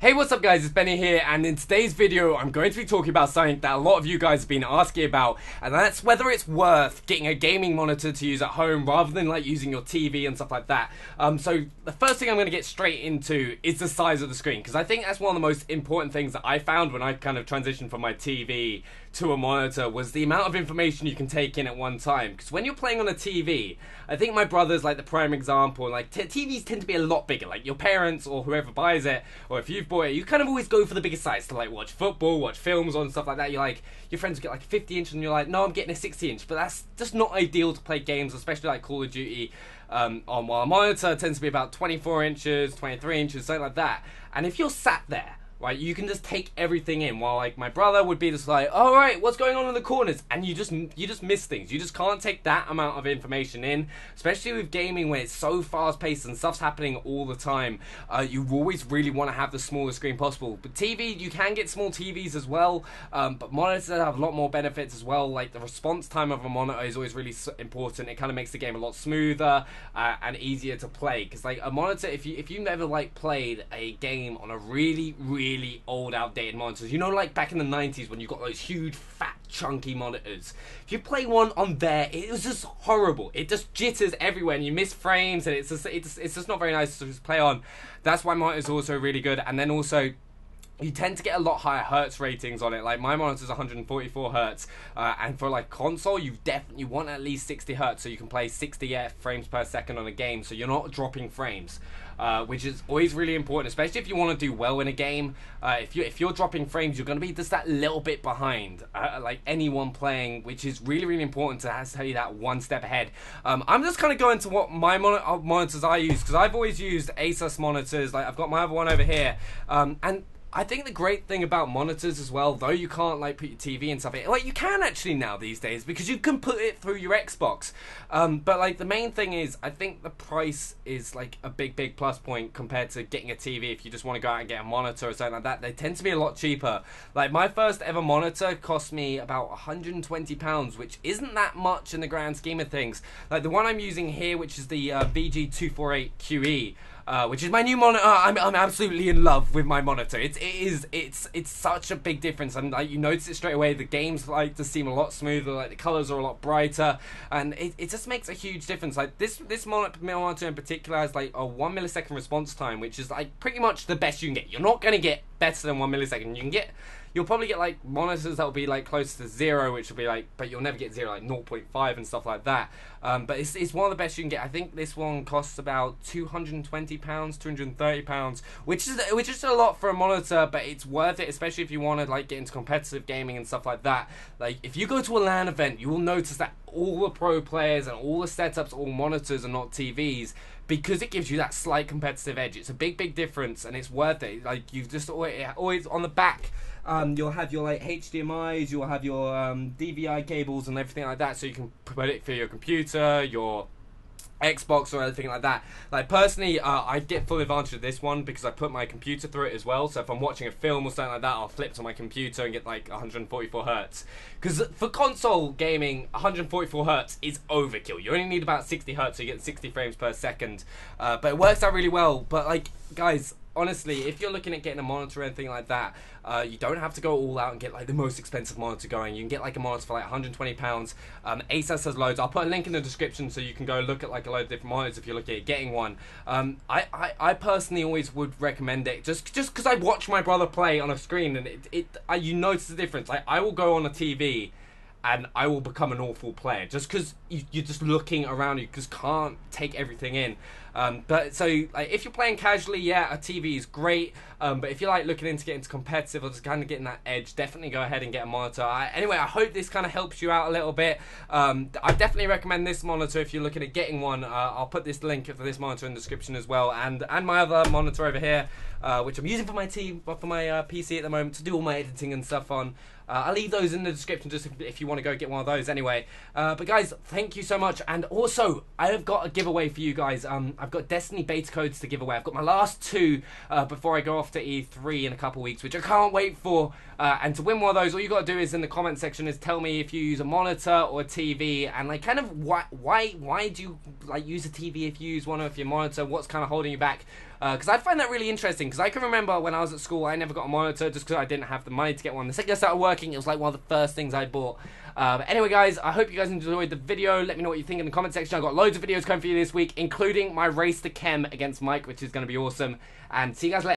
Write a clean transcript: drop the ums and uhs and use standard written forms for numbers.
Hey, what's up guys, it's Benny here, and in today's video I'm going to be talking about something that a lot of you guys have been asking about, and that's whether it's worth getting a gaming monitor to use at home rather than like using your TV and stuff like that. So the first thing I'm going to get straight into is the size of the screen, because I think that's one of the most important things that I found when I kind of transitioned from my TV to a monitor, was the amount of information you can take in at one time. Because when you're playing on a TV, I think my brother's like the prime example, like TVs tend to be a lot bigger, like your parents or whoever buys it, or if you've bought it, you kind of always go for the biggest size to like watch football, watch films on stuff like that. You're like, your friends get like a 50 inch and you're like, no, I'm getting a 60 inch, but that's just not ideal to play games, especially like Call of Duty. While a monitor tends to be about 24 inches, 23 inches, something like that. And if you're sat there, right, you can just take everything in, while like my brother would be just like, all right, what's going on in the corners, and you just miss things. You just can't take that amount of information in, especially with gaming where it's so fast paced and stuff's happening all the time. You always really want to have the smallest screen possible. But TV, you can get small TVs as well, but monitors have a lot more benefits as well. Like the response time of a monitor is always really important. It kind of makes the game a lot smoother and easier to play, because like a monitor, if you've never like played a game on a really old outdated monitors, you know, like back in the 90s when you got those huge fat chunky monitors, if you play one on there, it was just horrible. It just jitters everywhere and you miss frames, and it's just not very nice to just play on. That's why monitors are also really good. And then also, you tend to get a lot higher hertz ratings on it. Like my monitor's 144 hertz, and for like console, you definitely want at least 60 hertz so you can play 60 frames per second on a game, so you're not dropping frames, which is always really important, especially if you want to do well in a game. If you're dropping frames, you're going to be just that little bit behind, like anyone playing, which is really important to tell you that one step ahead. I'm just kind of going to what my monitors I use, because I've always used ASUS monitors. Like I've got my other one over here, and I think the great thing about monitors as well, though you can't like put your TV and stuff in, like you can actually now these days, because you can put it through your Xbox. But like the main thing is, I think the price is like a big plus point compared to getting a TV. If you just want to go out and get a monitor or something like that, they tend to be a lot cheaper. Like my first ever monitor cost me about £120, which isn't that much in the grand scheme of things. Like the one I'm using here, which is the VG248QE, which is my new monitor. I'm absolutely in love with my monitor. It's such a big difference, and like you notice it straight away. The games like to seem a lot smoother, like the colors are a lot brighter, and it just makes a huge difference. Like this monitor in particular has like a 1 millisecond response time, which is like pretty much the best you can get. You're not gonna get better than 1 millisecond. You'll probably get like monitors that will be like close to 0, which will be like, but you'll never get 0, like 0.5 and stuff like that. But it's one of the best you can get. I think this one costs about £220, £230, which is a lot for a monitor, but it's worth it, especially if you want to like get into competitive gaming and stuff like that. Like if you go to a LAN event, you will notice that all the pro players and all the setups are all monitors and not TVs, because it gives you that slight competitive edge. It's a big difference, and it's worth it. Like you've just always on the back, you'll have your like HDMIs, you'll have your DVI cables and everything like that, so you can put it for your computer, your Xbox or anything like that. Like personally, I get full advantage of this one because I put my computer through it as well. So if I'm watching a film or something like that, I'll flip to my computer and get like 144 hertz. Because for console gaming, 144 hertz is overkill. You only need about 60 hertz, so you get 60 frames per second. But it works out really well. But like, guys, honestly, if you're looking at getting a monitor or anything like that, you don't have to go all out and get like the most expensive monitor going. You can get like a monitor for like £120. ASUS has loads. I'll put a link in the description so you can go look at like a load of different monitors if you're looking at getting one. I personally always would recommend it, just because I watch my brother play on a screen, and you notice the difference. Like I will go on a TV and I will become an awful player just because you're just looking around, you just can't take everything in. But so like, if you're playing casually, yeah, a TV is great. But if you're like looking into getting into competitive or just kind of getting that edge, definitely go ahead and get a monitor. Anyway, I hope this kind of helps you out a little bit. I definitely recommend this monitor if you're looking at getting one. I'll put this link for this monitor in the description as well, and my other monitor over here, which I'm using for my PC at the moment to do all my editing and stuff on. I'll leave those in the description just if you want to go get one of those anyway. But guys, thank you so much. And also, I have got a giveaway for you guys. I've got Destiny beta codes to give away. I've got my last 2 before I go off to E3 in a couple weeks, which I can't wait for. And to win one of those, all you got to do is in the comment section is tell me if you use a monitor or a TV, and like kind of why do you like use a TV if you use one of your monitor? What's kind of holding you back? because I find that really interesting, because I can remember when I was at school, I never got a monitor just because I didn't have the money to get one. The second I started working, it was like one of the first things I bought. But anyway, guys, I hope you guys enjoyed the video. Let me know what you think in the comment section. I've got loads of videos coming for you this week, including my race to Chem against Mike, which is going to be awesome. And see you guys later.